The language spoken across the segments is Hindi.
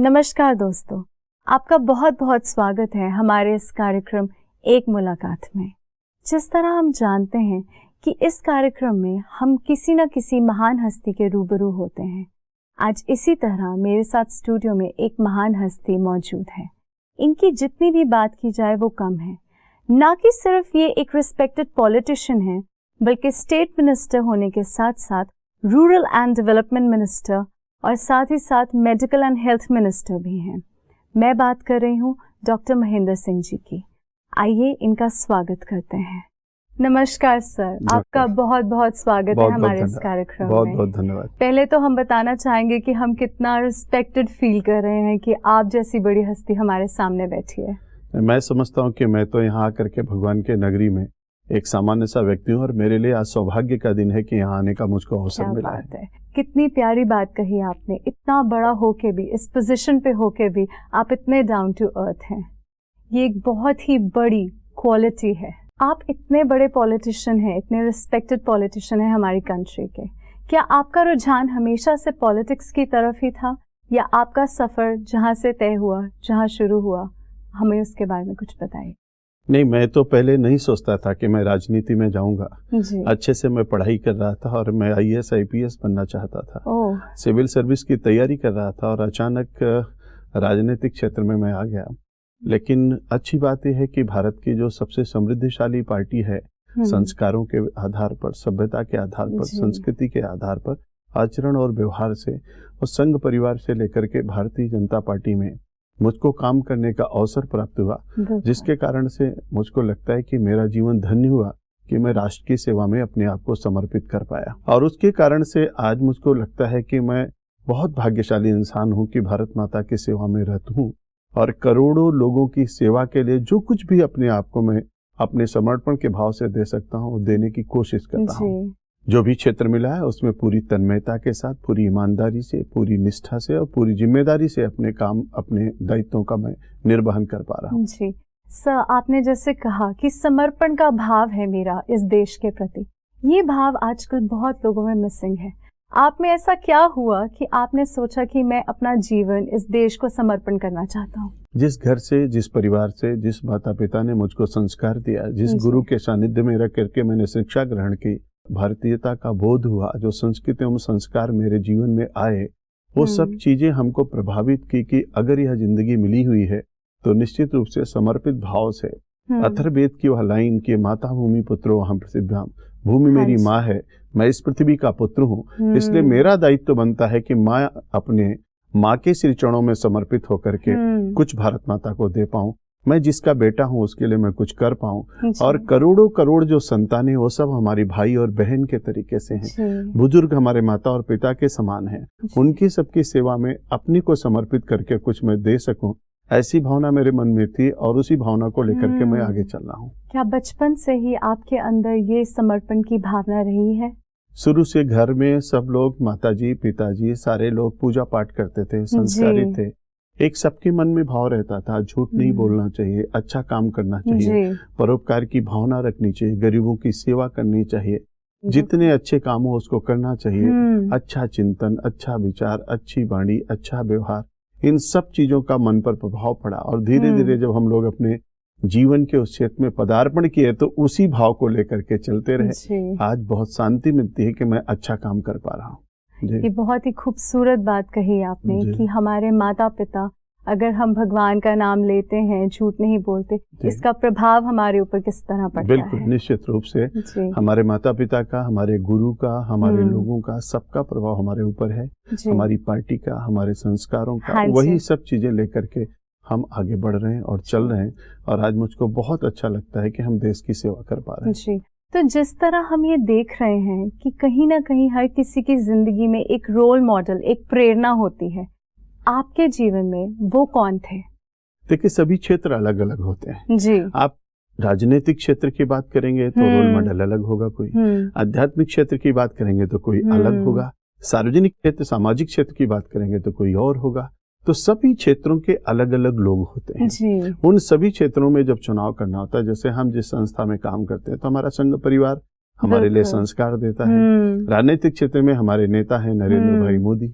नमस्कार दोस्तों, आपका बहुत बहुत स्वागत है हमारे इस कार्यक्रम एक मुलाकात में। जिस तरह हम जानते हैं कि इस कार्यक्रम में हम किसी न किसी महान हस्ती के रूबरू होते हैं, आज इसी तरह मेरे साथ स्टूडियो में एक महान हस्ती मौजूद है। इनकी जितनी भी बात की जाए वो कम है। ना कि सिर्फ ये एक रिस्पेक्टेड पॉलिटिशियन है, बल्कि स्टेट मिनिस्टर होने के साथ साथ रूरल एंड डेवलपमेंट मिनिस्टर और साथ ही साथ मेडिकल एंड हेल्थ मिनिस्टर भी हैं। मैं बात कर रही हूँ डॉक्टर महेंद्र सिंह जी की। आइए इनका स्वागत करते हैं। नमस्कार सर, आपका बहुत बहुत स्वागत है हमारे इस कार्यक्रम में। बहुत बहुत धन्यवाद। पहले तो हम बताना चाहेंगे कि हम कितना रिस्पेक्टेड फील कर रहे हैं कि आप जैसी बड़ी हस्ती हमारे सामने बैठी है। मैं समझता हूँ कि मैं तो यहाँ आकर के भगवान के नगरी में एक सामान्य सा व्यक्ति हूँ और मेरे लिए आज सौभाग्य का दिन है कि यहाँ आने का मुझको अवसर मिला है। कितनी प्यारी बात कही आपने। इतना बड़ा होके भी, इस पोजीशन पे होके भी आप इतने डाउन टू अर्थ हैं। ये एक बहुत ही बड़ी क्वालिटी है। आप इतने बड़े पॉलिटिशियन हैं, इतने रिस्पेक्टेड पॉलिटिशियन हैं हमारी कंट्री के। क्या आपका रुझान हमेशा से पॉलिटिक्स की तरफ ही था, या आपका सफर जहाँ से तय हुआ, जहाँ शुरू हुआ, हमें उसके बारे में कुछ बताइए। नहीं, मैं तो पहले नहीं सोचता था कि मैं राजनीति में जाऊंगा। अच्छे से मैं पढ़ाई कर रहा था और मैं IAS IPS बनना चाहता था। सिविल सर्विस की तैयारी कर रहा था और अचानक राजनीतिक क्षेत्र में मैं आ गया। लेकिन अच्छी बात यह है कि भारत की जो सबसे समृद्धशाली पार्टी है, संस्कारों के आधार पर, सभ्यता के आधार पर, संस्कृति के आधार पर, आचरण और व्यवहार से, और संघ परिवार से लेकर के भारतीय जनता पार्टी में मुझको काम करने का अवसर प्राप्त हुआ, जिसके कारण से मुझको लगता है कि मेरा जीवन धन्य हुआ कि मैं राष्ट्र की सेवा में अपने आप को समर्पित कर पाया। और उसके कारण से आज मुझको लगता है कि मैं बहुत भाग्यशाली इंसान हूं कि भारत माता की सेवा में रहता हूं और करोड़ों लोगों की सेवा के लिए जो कुछ भी अपने आप को मैं अपने समर्पण के भाव से दे सकता हूं, देने की कोशिश करता हूं। जो भी क्षेत्र मिला है उसमें पूरी तन्मयता के साथ, पूरी ईमानदारी से, पूरी निष्ठा से और पूरी जिम्मेदारी से अपने काम, अपने दायित्वों का मैं निर्वहन कर पा रहा हूँ। जी सर, आपने जैसे कहा कि समर्पण का भाव है मेरा इस देश के प्रति, ये भाव आजकल बहुत लोगों में मिसिंग है। आप में ऐसा क्या हुआ कि आपने सोचा कि मैं अपना जीवन इस देश को समर्पण करना चाहता हूँ? जिस घर से, जिस परिवार से, जिस माता पिता ने मुझको संस्कार दिया, जिस गुरु के सानिध्य में रह करके मैंने शिक्षा ग्रहण की, भारतीयता का बोध हुआ, जो संस्कृति एवं संस्कार मेरे जीवन में आए, वो सब चीजें हमको प्रभावित की कि अगर यह जिंदगी मिली हुई है तो निश्चित रूप से समर्पित भाव से, अथर्ववेद की वह लाइन कि माता भूमि पुत्रो अहम प्रसिद्धाम, भूमि मेरी माँ है, मैं इस पृथ्वी का पुत्र हूँ, इसलिए मेरा दायित्व बनता है कि मैं अपने माँ के श्री चरणों में समर्पित होकर के कुछ भारत माता को दे पाऊं, मैं जिसका बेटा हूं उसके लिए मैं कुछ कर पाऊं। और करोड़ों करोड़ जो संतानें, वो सब हमारी भाई और बहन के तरीके से हैं। बुजुर्ग हमारे माता और पिता के समान हैं। उनकी सबकी सेवा में अपनी को समर्पित करके कुछ मैं दे सकूं, ऐसी भावना मेरे मन में थी और उसी भावना को लेकर के मैं आगे चल रहा हूँ। क्या बचपन से ही आपके अंदर ये समर्पण की भावना रही है? शुरू से घर में सब लोग, माताजी, पिताजी, सारे लोग पूजा पाठ करते थे, संस्कारी थे। एक सबके मन में भाव रहता था, झूठ नहीं बोलना चाहिए, अच्छा काम करना चाहिए, परोपकार की भावना रखनी चाहिए, गरीबों की सेवा करनी चाहिए, जितने अच्छे काम हो उसको करना चाहिए, अच्छा चिंतन, अच्छा विचार, अच्छी वाणी, अच्छा व्यवहार, इन सब चीजों का मन पर प्रभाव पड़ा। और धीरे धीरे जब हम लोग अपने जीवन के उस क्षेत्र में पदार्पण किए तो उसी भाव को लेकर के चलते रहे। आज बहुत शांति मिलती है कि मैं अच्छा काम कर पा रहा हूँ। ये बहुत ही खूबसूरत बात कही आपने कि हमारे माता पिता, अगर हम भगवान का नाम लेते हैं, झूठ नहीं बोलते, इसका प्रभाव हमारे ऊपर किस तरह पड़ता है? बिल्कुल, निश्चित रूप से हमारे माता पिता का, हमारे गुरु का, हमारे लोगों का, सबका प्रभाव हमारे ऊपर है, हमारी पार्टी का, हमारे संस्कारों का। वही सब चीजें लेकर के हम आगे बढ़ रहे हैं और चल रहे हैं। और आज मुझको बहुत अच्छा लगता है कि हम देश की सेवा कर पा रहे हैं। तो जिस तरह हम ये देख रहे हैं कि कहीं ना कहीं हर किसी की जिंदगी में एक रोल मॉडल, एक प्रेरणा होती है, आपके जीवन में वो कौन थे? देखिए, सभी क्षेत्र अलग अलग होते हैं जी। आप राजनीतिक क्षेत्र की बात करेंगे तो रोल मॉडल अलग होगा कोई, आध्यात्मिक क्षेत्र की बात करेंगे तो कोई अलग होगा, सार्वजनिक क्षेत्र, सामाजिक क्षेत्र की बात करेंगे तो कोई और होगा। तो सभी क्षेत्रों के अलग अलग लोग होते हैं जी। उन सभी क्षेत्रों में जब चुनाव करना होता है, जैसे हम जिस संस्था में काम करते हैं तो हमारा संघ परिवार हमारे लिए संस्कार देता है। राजनीतिक क्षेत्र में हमारे नेता है नरेंद्र भाई मोदी,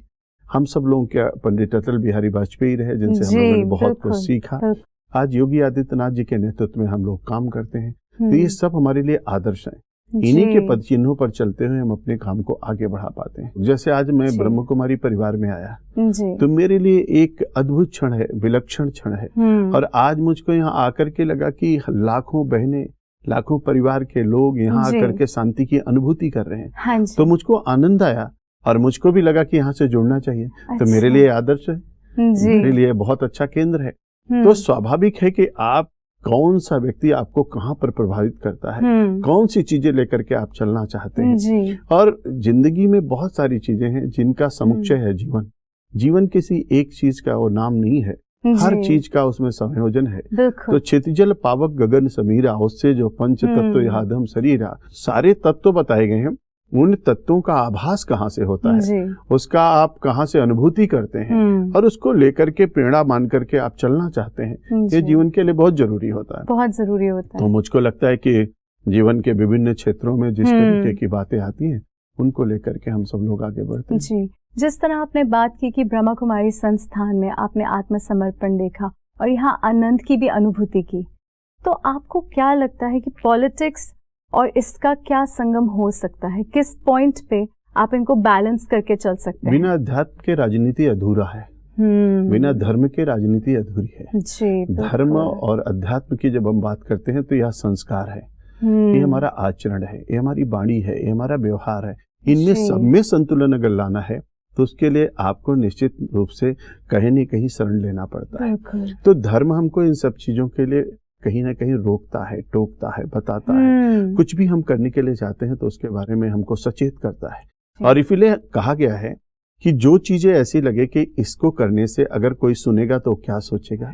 हम सब लोगों के पंडित अटल बिहारी वाजपेयी रहे, जिनसे हम लोगों ने बहुत कुछ सीखा। आज योगी आदित्यनाथ जी के नेतृत्व में हम लोग काम करते हैं, तो ये सब हमारे लिए आदर्श हैं। इन्हीं के पद चिन्हों पर चलते हुए हम अपने काम को आगे बढ़ा पाते हैं। जैसे आज मैं ब्रह्म कुमारी परिवार में आया, तो मेरे लिए एक अद्भुत क्षण है, विलक्षण क्षण है। और आज मुझको यहाँ आकर के लगा कि लाखों बहनें, लाखों परिवार के लोग यहाँ आकर के शांति की अनुभूति कर रहे हैं। तो मुझको आनंद आया और मुझको भी लगा कि यहाँ से जुड़ना चाहिए। तो मेरे लिए आदर्श है, मेरे लिए बहुत अच्छा केंद्र है। तो स्वाभाविक है कि आप कौन सा व्यक्ति आपको कहाँ पर प्रभावित करता है, कौन सी चीजें लेकर के आप चलना चाहते हैं। और जिंदगी में बहुत सारी चीजें हैं जिनका समुच्चय है जीवन। जीवन किसी एक चीज का वो नाम नहीं है, हर चीज का उसमें संयोजन है। तो क्षितिजल पावक गगन समीरा, उससे जो पंच तत्व यादम शरीरा, सारे तत्व बताए गए हैं। उन तत्वों का आभास कहाँ से होता है, उसका आप कहाँ से अनुभूति करते हैं और उसको लेकर के प्रेरणा मान करके आप चलना चाहते हैं, ये जीवन के लिए बहुत जरूरी होता है। बहुत जरूरी होता है। तो मुझको लगता है कि जीवन के विभिन्न क्षेत्रों में जिस तरीके की बातें आती हैं, उनको लेकर के हम सब लोग आगे बढ़ते हैं। जी, जिस तरह आपने बात की कि ब्रह्मा कुमारी संस्थान में आपने आत्मसमर्पण देखा और यहाँ आनंद की भी अनुभूति की, तो आपको क्या लगता है कि पॉलिटिक्स और इसका क्या संगम हो सकता है? किस पॉइंट पे आप इनको बैलेंस करके चल सकते हैं? बिना अध्यात्म के राजनीति अधूरा है, बिना धर्म के राजनीति अधूरी है। जी, धर्म और अध्यात्म की जब हम बात करते हैं तो यह संस्कार है, ये हमारा आचरण है, ये हमारी वाणी है, ये हमारा व्यवहार है। इनमें सब में संतुलन अगर लाना है तो उसके लिए आपको निश्चित रूप से कहीं न कहीं शरण लेना पड़ता है। तो धर्म हमको इन सब चीजों के लिए कहीं ना कहीं रोकता है, टोकता है, बताता है। कुछ भी हम करने के लिए जाते हैं तो उसके बारे में हमको सचेत करता है। और इसलिए कहा गया है कि जो चीजें ऐसी लगे कि इसको करने से अगर कोई सुनेगा तो क्या सोचेगा,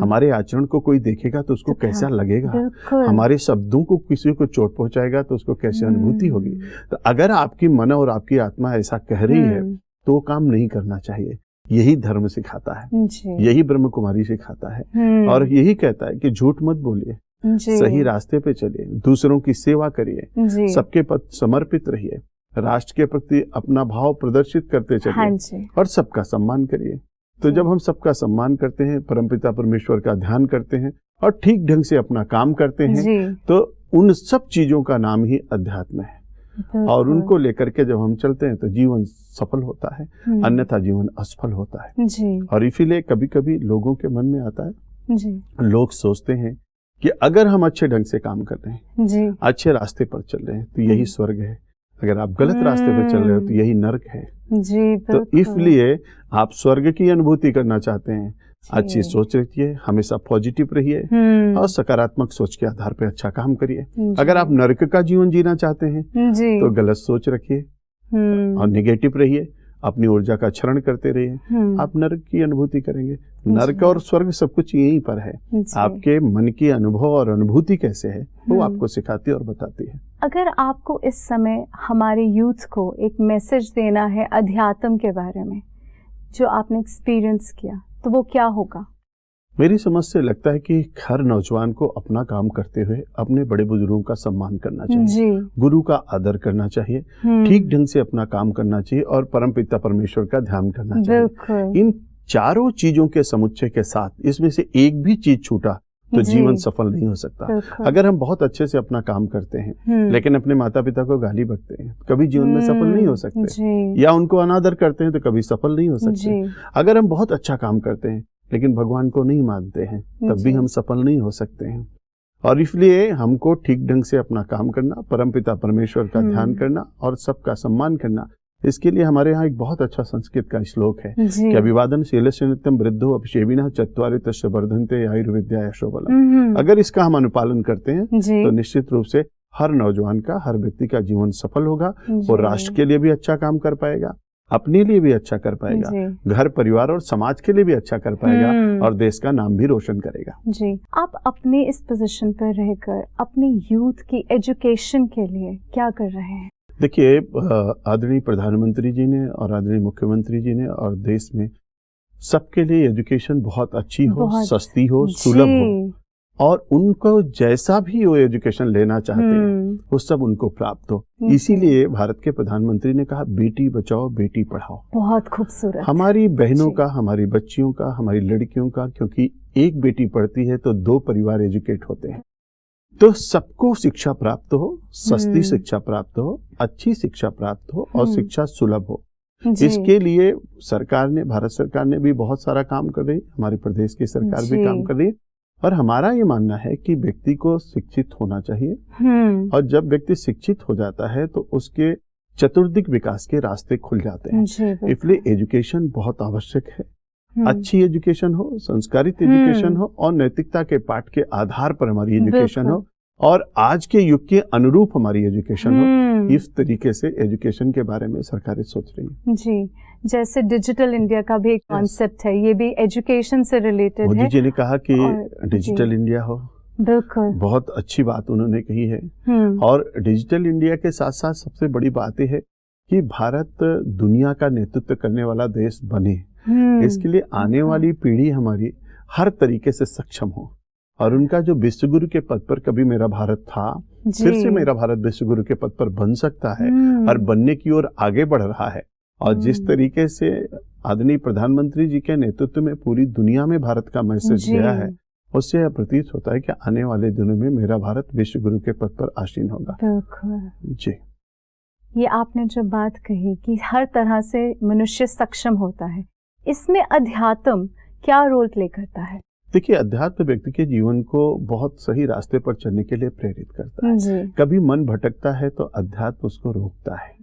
हमारे आचरण को कोई देखेगा तो उसको कैसा लगेगा, हमारे शब्दों को किसी को चोट पहुंचाएगा तो उसको कैसी अनुभूति होगी। तो अगर आपकी मन और आपकी आत्मा ऐसा कह रही है तो वो काम नहीं करना चाहिए। यही धर्म सिखाता है, यही ब्रह्म कुमारी सिखाता है, और यही कहता है कि झूठ मत बोलिए, सही रास्ते पे चलिए, दूसरों की सेवा करिए, सबके प्रति समर्पित रहिए, राष्ट्र के प्रति अपना भाव प्रदर्शित करते चलिए और सबका सम्मान करिए। तो जब हम सबका सम्मान करते हैं, परमपिता परमेश्वर का ध्यान करते हैं और ठीक ढंग से अपना काम करते हैं, तो उन सब चीजों का नाम ही अध्यात्म है। और उनको लेकर के जब हम चलते हैं तो जीवन सफल होता है, अन्यथा जीवन असफल होता है। और इसीलिए कभी कभी लोगों के मन में आता है, लोग सोचते हैं कि अगर हम अच्छे ढंग से काम कर रहे हैं, अच्छे रास्ते पर चल रहे हैं तो यही स्वर्ग है, अगर आप गलत रास्ते पर चल रहे हो तो यही नरक है। तो इसलिए आप स्वर्ग की अनुभूति करना चाहते हैं, अच्छी सोच रखिए, हमेशा पॉजिटिव रहिए और सकारात्मक सोच के आधार पे अच्छा काम करिए। अगर आप नरक का जीवन जीना चाहते हैं तो गलत सोच रखिए और नेगेटिव रहिए, अपनी ऊर्जा का क्षरण करते रहिए, आप नरक की अनुभूति करेंगे। नरक और स्वर्ग सब कुछ यहीं पर है, आपके मन की अनुभव और अनुभूति कैसे है वो आपको सिखाती और बताती है। अगर आपको इस समय हमारे यूथ को एक मैसेज देना है अध्यात्म के बारे में, जो आपने एक्सपीरियंस किया, तो वो क्या होगा? मेरी समझ से लगता है कि हर नौजवान को अपना काम करते हुए अपने बड़े बुजुर्गों का सम्मान करना चाहिए, गुरु का आदर करना चाहिए, ठीक ढंग से अपना काम करना चाहिए और परमपिता परमेश्वर का ध्यान करना चाहिए। इन चारों चीजों के समुच्चय के साथ इसमें से एक भी चीज छूटा तो जीवन सफल नहीं हो सकता। अगर हम बहुत अच्छे से अपना काम करते हैं लेकिन अपने माता पिता को गाली बकते हैं, कभी जीवन में सफल नहीं हो सकते, या उनको अनादर करते हैं तो कभी सफल नहीं हो सकते। अगर हम बहुत अच्छा काम करते हैं लेकिन भगवान को नहीं मानते हैं, तब भी हम सफल नहीं हो सकते हैं। और इसलिए हमको ठीक ढंग से अपना काम करना, परमपिता परमेश्वर का ध्यान करना और सबका सम्मान करना, इसके लिए हमारे यहाँ एक बहुत अच्छा संस्कृत का श्लोक है कि अभिवादन शीलस्य नित्यम वृद्धो अपशेविनः चत्वारि तस्य वर्धन्ते आयुर्विद्या यशो बलम्। अगर इसका हम अनुपालन करते हैं तो निश्चित रूप से हर नौजवान का, हर व्यक्ति का जीवन सफल होगा, वो राष्ट्र के लिए भी अच्छा काम कर पाएगा, अपने लिए भी अच्छा कर पाएगा, घर परिवार और समाज के लिए भी अच्छा कर पाएगा और देश का नाम भी रोशन करेगा। जी, आप अपने इस पोजीशन पर रहकर अपने यूथ की एजुकेशन के लिए क्या कर रहे हैं? देखिए, आदरणीय प्रधानमंत्री जी ने और आदरणीय मुख्यमंत्री जी ने और देश में सबके लिए एजुकेशन बहुत अच्छी हो, सस्ती हो, सुलभ हो, और उनको जैसा भी वो एजुकेशन लेना चाहते हैं वो सब उनको प्राप्त हो। इसीलिए भारत के प्रधानमंत्री ने कहा बेटी बचाओ बेटी पढ़ाओ। बहुत खूबसूरत। हमारी बहनों का, हमारी बच्चियों का, हमारी लड़कियों का, क्योंकि एक बेटी पढ़ती है तो 2 परिवार एजुकेट होते हैं। तो सबको शिक्षा प्राप्त हो, सस्ती शिक्षा प्राप्त हो, अच्छी शिक्षा प्राप्त हो और शिक्षा सुलभ हो। इसके लिए सरकार ने, भारत सरकार ने भी बहुत सारा काम कर रही है, हमारे प्रदेश की सरकार भी काम कर रही है। और हमारा ये मानना है कि व्यक्ति को शिक्षित होना चाहिए और जब व्यक्ति शिक्षित हो जाता है तो उसके चतुर्दिक विकास के रास्ते खुल जाते हैं। इसलिए एजुकेशन बहुत आवश्यक है। अच्छी एजुकेशन हो, संस्कारित एजुकेशन हो और नैतिकता के पाठ के आधार पर हमारी एजुकेशन हो और आज के युग के अनुरूप हमारी एजुकेशन हो। इस तरीके से एजुकेशन के बारे में सरकारें सोच रही है। जी, जैसे डिजिटल इंडिया का भी एक कॉन्सेप्ट है, ये भी एजुकेशन से रिलेटेड है। मोदी जी ने कहा कि डिजिटल इंडिया हो, बिल्कुल बहुत अच्छी बात उन्होंने कही है। और डिजिटल इंडिया के साथ साथ सबसे बड़ी बात यह है कि भारत दुनिया का नेतृत्व करने वाला देश बने। इसके लिए आने वाली पीढ़ी हमारी हर तरीके से सक्षम हो और उनका जो विश्वगुरु के पद पर कभी मेरा भारत था, फिर से मेरा भारत विश्वगुरु के पद पर बन सकता है और बनने की ओर आगे बढ़ रहा है। और जिस तरीके से आदरणीय प्रधानमंत्री जी के नेतृत्व में पूरी दुनिया में भारत का मैसेज गया है, उससे यह प्रतीत होता है कि आने वाले दिनों में मेरा भारत विश्वगुरु के पद पर आसीन होगा। जी, ये आपने जो बात कही कि हर तरह से मनुष्य सक्षम होता है, इसमें अध्यात्म क्या रोल प्ले करता है? देखिए, अध्यात्म व्यक्ति के जीवन को बहुत सही रास्ते पर चलने के लिए प्रेरित करता है। कभी मन भटकता है तो अध्यात्म उसको रोकता है।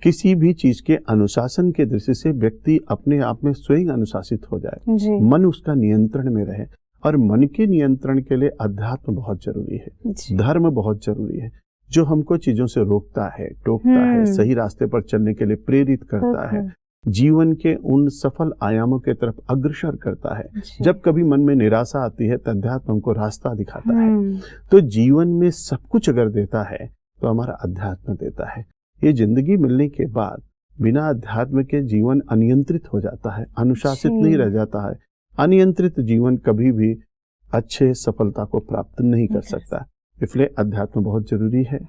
किसी भी चीज के अनुशासन के दृष्टि से व्यक्ति अपने आप में स्वयं अनुशासित हो जाए, मन उसका नियंत्रण में रहे। और मन के नियंत्रण के लिए अध्यात्म बहुत जरूरी है, धर्म बहुत जरूरी है, जो हमको चीजों से रोकता है, टोकता है, सही रास्ते पर चलने के लिए प्रेरित करता है, जीवन के उन सफल आयामों के तरफ अग्रसर करता है। जब कभी मन में निराशा आती है तो अध्यात्म हमको रास्ता दिखाता है। तो जीवन में सब कुछ अगर देता है तो हमारा अध्यात्म देता है। ये जिंदगी मिलने के बाद बिना अध्यात्म के जीवन अनियंत्रित हो जाता है, अनुशासित नहीं रह जाता है। अनियंत्रित जीवन कभी भी अच्छे सफलता को प्राप्त नहीं कर सकता। इसलिए अध्यात्म बहुत जरूरी है,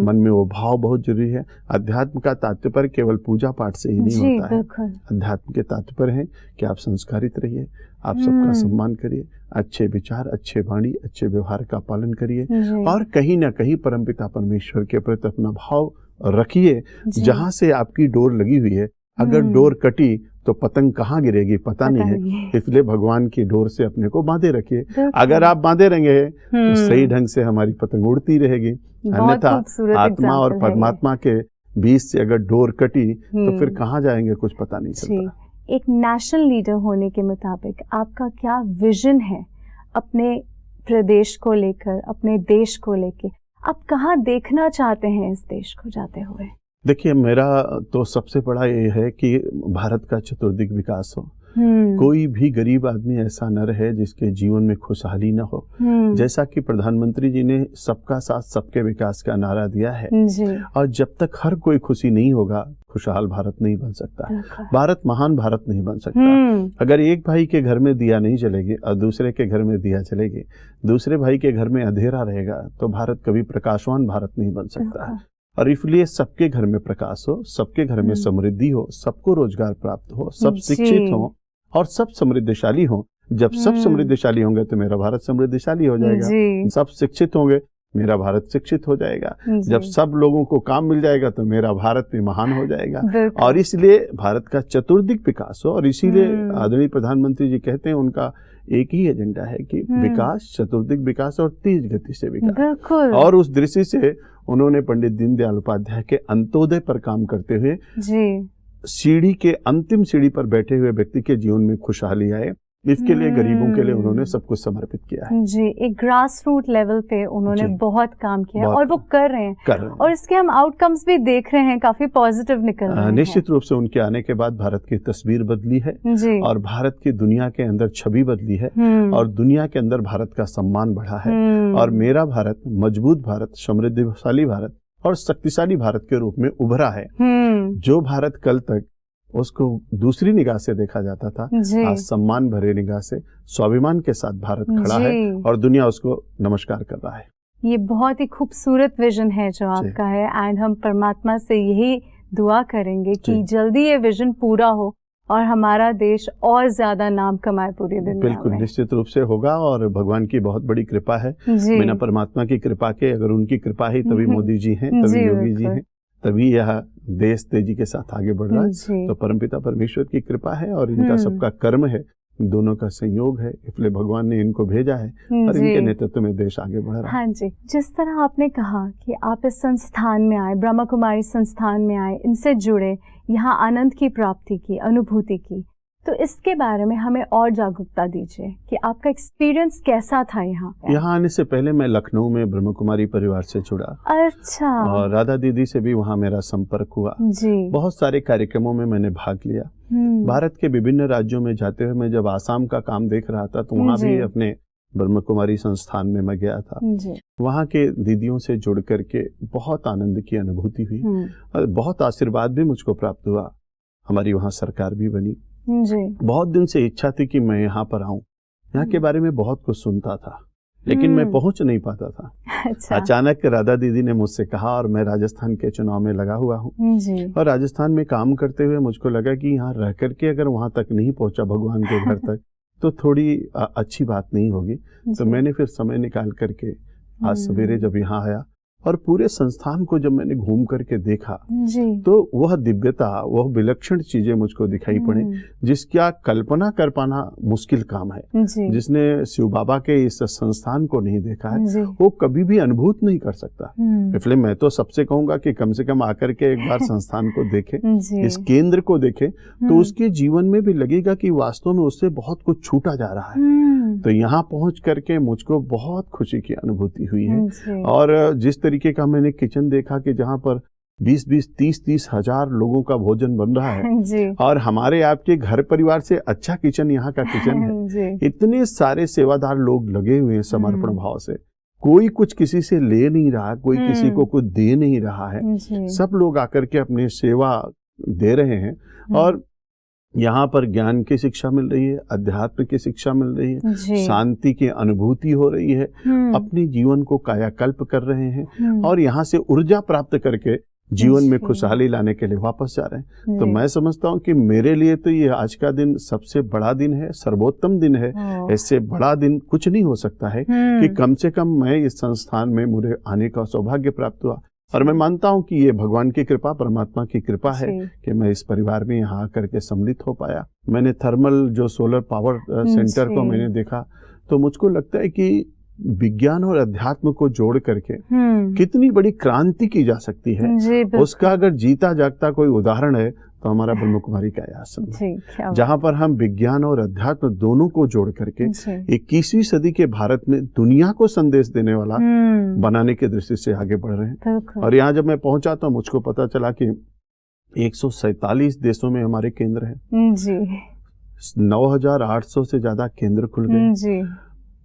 मन में वो भाव बहुत जरूरी है। अध्यात्म का तात्पर्य केवल पूजा पाठ से ही नहीं होता है। अध्यात्म के तात्पर्य है कि आप संस्कारित रहिए, आप सबका सम्मान करिए, अच्छे विचार, अच्छे वाणी, अच्छे व्यवहार का पालन करिए और कहीं ना कहीं परमपिता परमेश्वर के प्रति अपना भाव रखिए। जहां से आपकी डोर लगी हुई है, अगर डोर कटी तो पतंग कहाँ गिरेगी पता नहीं है। इसलिए भगवान की डोर से अपने को बांधे रखिए। अगर आप बांधे रहेंगे तो सही ढंग से हमारी पतंग उड़ती रहेगी। अन्यथा आत्मा और परमात्मा के बीच से अगर डोर कटी तो फिर कहाँ जाएंगे कुछ पता नहीं चलता। एक नेशनल लीडर होने के मुताबिक आपका क्या विजन है अपने प्रदेश को लेकर, अपने देश को लेकर? आप कहाँ देखना चाहते हैं इस देश को जाते हुए? देखिए, मेरा तो सबसे बड़ा ये है कि भारत का चतुर्दिक विकास हो। कोई भी गरीब आदमी ऐसा न रहे जिसके जीवन में खुशहाली न हो। जैसा कि प्रधानमंत्री जी ने सबका साथ सबके विकास का नारा दिया है, और जब तक हर कोई खुशी नहीं होगा खुशहाल भारत नहीं बन सकता, भारत महान भारत नहीं बन सकता। अगर एक भाई के घर में दिया नहीं जलेगी और दूसरे के घर में दिया जलेगी, दूसरे भाई के घर में अंधेरा रहेगा, तो भारत कभी प्रकाशवान भारत नहीं बन सकता है। और इसलिए सबके घर में प्रकाश हो, सबके घर में समृद्धि हो, सबको रोजगार प्राप्त हो, सब शिक्षित हो और सब समृद्धशाली हो। जब सब समृद्धशाली होंगे तो मेरा भारत समृद्धशाली हो जाएगा। सब शिक्षित होंगे, मेरा भारत शिक्षित हो जाएगा। जब सब लोगों को काम मिल जाएगा तो मेरा भारत भी महान हो जाएगा। और इसलिए भारत का चतुर्दिक विकास हो। और इसीलिए आदरणीय प्रधानमंत्री जी कहते हैं उनका एक ही एजेंडा है कि विकास, चतुर्दिक विकास और तेज गति से विकास। और उस दृष्टि से उन्होंने पंडित दीनदयाल उपाध्याय के अंत्योदय पर काम करते हुए सीढ़ी के अंतिम सीढ़ी पर बैठे हुए व्यक्ति के जीवन में खुशहाली आए, इसके लिए गरीबों के लिए उन्होंने सब कुछ समर्पित किया है। जी, एक ग्रास रूट लेवल पे उन्होंने बहुत काम किया और वो कर रहे हैं। और इसके हम आउटकम्स भी देख रहे हैं, काफी पॉजिटिव निकल रहे हैं। निश्चित रूप से उनके आने के बाद भारत की तस्वीर बदली है और भारत की दुनिया के अंदर छवि बदली है और दुनिया के अंदर भारत का सम्मान बढ़ा है। और मेरा भारत मजबूत भारत, समृद्धशाली भारत और शक्तिशाली भारत के रूप में उभरा है। जो भारत कल तक उसको दूसरी निगाह से देखा जाता था, आज सम्मान भरे निगाह से स्वाभिमान के साथ भारत खड़ा है और दुनिया उसको नमस्कार कर रहा है। ये बहुत ही खूबसूरत विजन है जो आपका है, एंड हम परमात्मा से यही दुआ करेंगे कि जल्दी ये विजन पूरा हो और हमारा देश और ज्यादा नाम कमाए पूरी दुनिया में। बिल्कुल, निश्चित रूप से होगा और भगवान की बहुत बड़ी कृपा है। बिना परमात्मा की कृपा के, अगर उनकी कृपा ही तभी मोदी जी हैं, तभी योगी जी हैं, तभी यह देश तेजी के साथ आगे बढ़ रहा है। तो परमपिता परमेश्वर की कृपा है और इनका सबका कर्म है, दोनों का संयोग है, इसलिए भगवान ने इनको भेजा है और इनके नेतृत्व में देश आगे बढ़ रहा है। हाँ जी, जिस तरह आपने कहा कि आप इस संस्थान में आए, ब्रह्मा कुमारी संस्थान में आए, इनसे जुड़े, यहाँ आनंद की प्राप्ति की, अनुभूति की, तो इसके बारे में हमें और जागरूकता दीजिए कि आपका एक्सपीरियंस कैसा था यहाँ आने से पहले मैं लखनऊ में ब्रह्मा कुमारी परिवार से जुड़ा। अच्छा। और राधा दीदी से भी वहाँ मेरा संपर्क हुआ जी। बहुत सारे कार्यक्रमों में मैंने भाग लिया। भारत के विभिन्न राज्यों में जाते हुए मैं जब आसाम का काम देख रहा था तो वहाँ भी अपने ब्रह्मा कुमारी संस्थान में मैं गया था। वहाँ के दीदियों से जुड़ करके बहुत आनंद की अनुभूति हुई और बहुत आशीर्वाद भी मुझको प्राप्त हुआ। हमारी वहाँ सरकार भी बनी। बहुत दिन से इच्छा थी कि मैं यहाँ पर आऊं, यहाँ के बारे में बहुत कुछ सुनता था लेकिन मैं पहुंच नहीं पाता था। अच्छा। अचानक राधा दीदी ने मुझसे कहा और मैं राजस्थान के चुनाव में लगा हुआ हूँ और राजस्थान में काम करते हुए मुझको लगा कि यहाँ रह करके अगर वहां तक नहीं पहुंचा भगवान के घर तक तो थोड़ी अच्छी बात नहीं होगी। तो मैंने फिर समय निकाल करके आज सवेरे जब यहाँ आया और पूरे संस्थान को जब मैंने घूम करके देखा तो वह दिव्यता, वह विलक्षण चीजें मुझको दिखाई पड़ी जिसका कल्पना कर पाना मुश्किल काम है। जिसने शिव बाबा के इस संस्थान को नहीं देखा है वो कभी भी अनुभूत नहीं कर सकता। इसलिए मैं तो सबसे कहूंगा कि कम से कम आकर के एक बार संस्थान को देखे, इस केंद्र को देखे तो उसके जीवन में भी लगेगा कि वास्तव में उससे बहुत कुछ छूटा जा रहा है। तो यहाँ पहुंच करके मुझको बहुत खुशी की अनुभूति हुई है। और जिस तरीके का मैंने किचन देखा कि जहाँ पर 20-20, 30-30 हजार लोगों का भोजन बन रहा है और हमारे आपके घर परिवार से अच्छा किचन यहाँ का किचन है। इतने सारे सेवादार लोग लगे हुए हैं समर्पण भाव से, कोई कुछ किसी से ले नहीं रहा, कोई किसी को कुछ दे नहीं रहा है, सब लोग आकर के अपनी सेवा दे रहे हैं और यहाँ पर ज्ञान की शिक्षा मिल रही है, अध्यात्म की शिक्षा मिल रही है, शांति की अनुभूति हो रही है, अपने जीवन को कायाकल्प कर रहे हैं और यहाँ से ऊर्जा प्राप्त करके जीवन में खुशहाली लाने के लिए वापस जा रहे हैं। तो मैं समझता हूँ कि मेरे लिए तो ये आज का दिन सबसे बड़ा दिन है, सर्वोत्तम दिन है। इससे बड़ा दिन कुछ नहीं हो सकता है कि कम से कम मैं इस संस्थान में मुझे आने का सौभाग्य प्राप्त हुआ। और मैं मानता हूं कि ये भगवान की कृपा, परमात्मा की कृपा है कि मैं इस परिवार में यहाँ आकर के सम्मिलित हो पाया। मैंने थर्मल जो सोलर पावर सेंटर को मैंने देखा तो मुझको लगता है कि विज्ञान और अध्यात्म को जोड़ करके कितनी बड़ी क्रांति की जा सकती है। उसका अगर जीता जागता कोई उदाहरण है तो हमारा ब्रह्मा कुमारी का आश्रम है, जहाँ पर हम विज्ञान और अध्यात्म दोनों को जोड़ करके 21वीं सदी के भारत में दुनिया को संदेश देने वाला बनाने की दृष्टि से आगे बढ़ रहे हैं। और यहाँ जब मैं पहुंचा तो मुझको पता चला कि 147 देशों में हमारे केंद्र हैं। 9,800 से ज्यादा केंद्र खुल गए।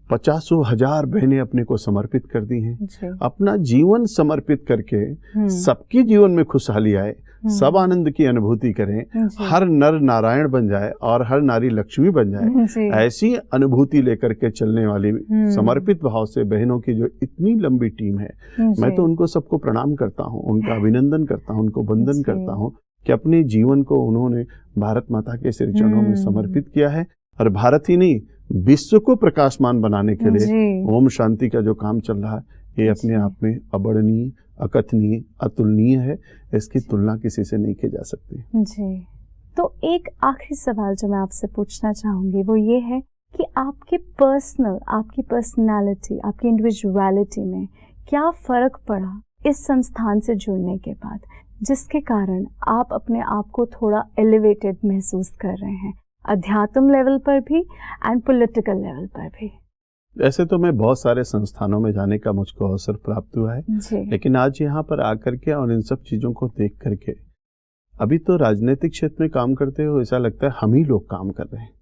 50,000 बहनें अपने को समर्पित कर दी हैं। अपना जीवन समर्पित करके सबके जीवन में खुशहाली आए, सब आनंद की अनुभूति करें, हर नर नारायण बन जाए और हर नारी लक्ष्मी बन जाए, ऐसी अनुभूति लेकर के चलने वाली समर्पित भाव से बहनों की जो इतनी लंबी टीम है, मैं तो उनको सबको प्रणाम करता हूँ, उनका अभिनंदन करता हूँ, उनको वंदन करता हूँ कि अपने जीवन को उन्होंने भारत माता के श्री चरणों में समर्पित किया है। और भारत ही नहीं, विश्व को प्रकाशमान बनाने के लिए ओम शांति का जो काम चल रहा है ये अपने आप में अवर्णनीय, अकथनीय, अतुलनीय है। इसकी तुलना किसी से नहीं की जा सकती। जी, तो एक आखिरी सवाल जो मैं आपसे पूछना चाहूंगी वो ये है कि आपके आपकी पर्सनालिटी, आपकी इंडिविजुअलिटी में क्या फर्क पड़ा इस संस्थान से जुड़ने के बाद, जिसके कारण आप अपने आप को थोड़ा एलिवेटेड महसूस कर रहे हैं, अध्यात्म लेवल पर भी एंड पॉलिटिकल लेवल पर भी? ऐसे तो मैं बहुत सारे संस्थानों में जाने का मुझको अवसर प्राप्त हुआ है, लेकिन आज यहाँ पर आकर के और इन सब चीज़ों को देख करके, अभी तो राजनीतिक क्षेत्र में काम करते हो ऐसा लगता है हम ही लोग काम कर रहे हैं।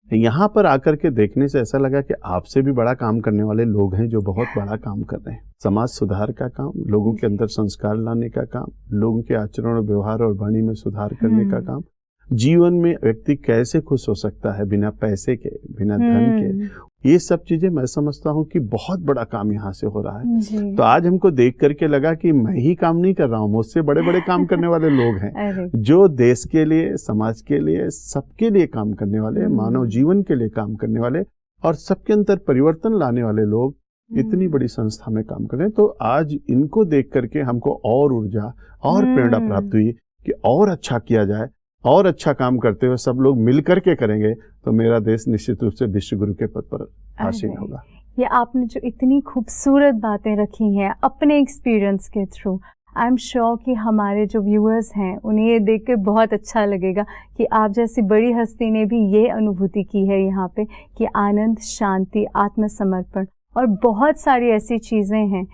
यहाँ पर आकर के देखने से ऐसा लगा कि आपसे भी बड़ा काम करने वाले लोग हैं जो बहुत बड़ा काम कर रहे हैं। समाज सुधार का काम, लोगों के अंदर संस्कार लाने का काम, लोगों के आचरण और व्यवहार और वाणी में सुधार करने का काम, जीवन में व्यक्ति कैसे खुश हो सकता है बिना पैसे के, बिना धन के, ये सब चीजें मैं समझता हूँ कि बहुत बड़ा काम यहाँ से हो रहा है। तो आज हमको देख करके लगा कि मैं ही काम नहीं कर रहा हूँ, मुझसे बड़े बड़े काम करने वाले लोग हैं जो देश के लिए, समाज के लिए, सबके लिए काम करने वाले, मानव जीवन के लिए काम करने वाले और सबके अंदर परिवर्तन लाने वाले लोग इतनी बड़ी संस्था में काम कर रहे हैं। तो आज इनको देख करके हमको और ऊर्जा और प्रेरणा प्राप्त हुई कि और अच्छा किया जाए, और अच्छा काम करते हुए सब लोग मिल करके करेंगे तो मेरा देश निश्चित रूप से विश्व गुरु के पद पर आसीन होगा। ये आपने जो इतनी खूबसूरत बातें रखी हैं अपने एक्सपीरियंस के थ्रू, आई एम श्योर कि हमारे जो व्यूअर्स हैं उन्हें ये देख के बहुत अच्छा लगेगा कि आप जैसी बड़ी हस्ती ने भी ये अनुभूति की है यहाँ पे कि आनंद, शांति, आत्मसमर्पण और बहुत सारी ऐसी चीज़ें हैं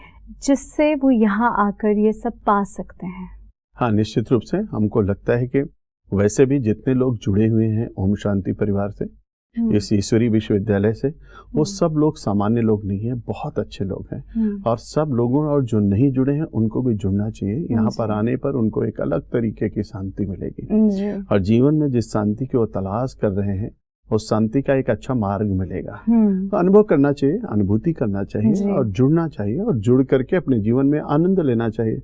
जिससे वो यहाँ आकर ये सब पा सकते हैं। हाँ, निश्चित रूप से हमको लगता है कि वैसे भी जितने लोग जुड़े हुए हैं ओम शांति परिवार से, इस ईश्वरी विश्वविद्यालय से, वो सब लोग सामान्य लोग नहीं है, बहुत अच्छे लोग हैं। और सब लोगों और जो नहीं जुड़े हैं उनको भी जुड़ना चाहिए। यहाँ पर आने पर उनको एक अलग तरीके की शांति मिलेगी और जीवन में जिस शांति की वो तलाश कर रहे हैं उस शांति का एक अच्छा मार्ग मिलेगा। तो अनुभव करना चाहिए, अनुभूति करना चाहिए और जुड़ना चाहिए और जुड़ करके अपने जीवन में आनंद लेना चाहिए।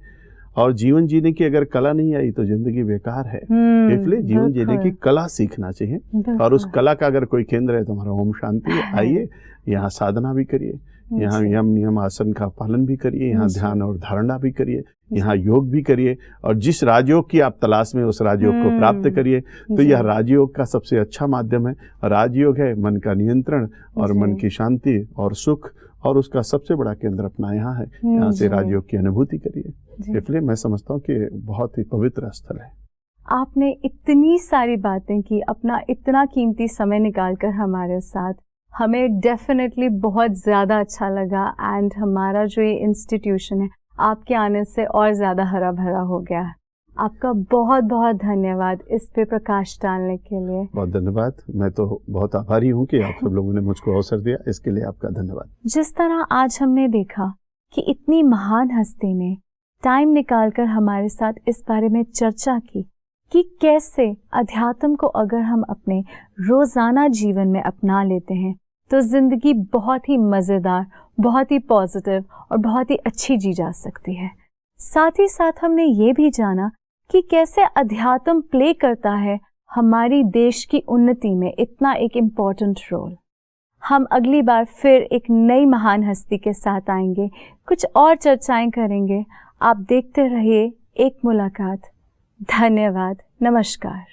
और जीवन जीने की अगर कला नहीं आई तो जिंदगी बेकार है, इसलिए जीवन जीने की कला सीखना चाहिए और उस कला का अगर कोई केंद्र है तो हमारा ओम शांति। आइए यहाँ साधना भी करिए, यहाँ यम नियम आसन का पालन भी करिए, यहाँ ध्यान और धारणा भी करिए, यहाँ योग भी करिए और जिस राजयोग की आप तलाश में उस राजयोग को प्राप्त करिए। तो यह राजयोग का सबसे अच्छा माध्यम है। राजयोग है मन का नियंत्रण और मन की शांति और सुख, और उसका सबसे बड़ा केंद्र अपना यहाँ है। यहाँ से राजयोग की अनुभूति करिए। इसलिए मैं समझता हूँ कि बहुत ही पवित्र स्थल है। आपने इतनी सारी बातें की, अपना इतना कीमती समय निकालकर हमारे साथ, हमें डेफिनेटली बहुत ज़्यादा अच्छा लगा। एंड हमारा जो ये इंस्टीट्यूशन है आपके आने से और ज़्यादा हरा भरा हो गया है। आपका बहुत बहुत धन्यवाद इस पे प्रकाश डालने के लिए। बहुत धन्यवाद। मैं तो बहुत आभारी हूँ कि आप सब लोगों ने मुझको अवसर दिया, इसके लिए आपका धन्यवाद। जिस तरह आज हमने देखा कि इतनी महान हस्ती ने टाइम निकालकर हमारे साथ इस बारे में चर्चा की कि कैसे अध्यात्म को अगर हम अपने रोज़ाना जीवन में अपना लेते हैं तो ज़िंदगी बहुत ही मज़ेदार, बहुत ही पॉजिटिव और बहुत ही अच्छी जी जा सकती है। साथ ही साथ हमने ये भी जाना कि कैसे अध्यात्म प्ले करता है हमारी देश की उन्नति में इतना एक इम्पॉर्टेंट रोल। हम अगली बार फिर एक नई महान हस्ती के साथ आएंगे, कुछ और चर्चाएं करेंगे। आप देखते रहिए एक मुलाकात। धन्यवाद। नमस्कार।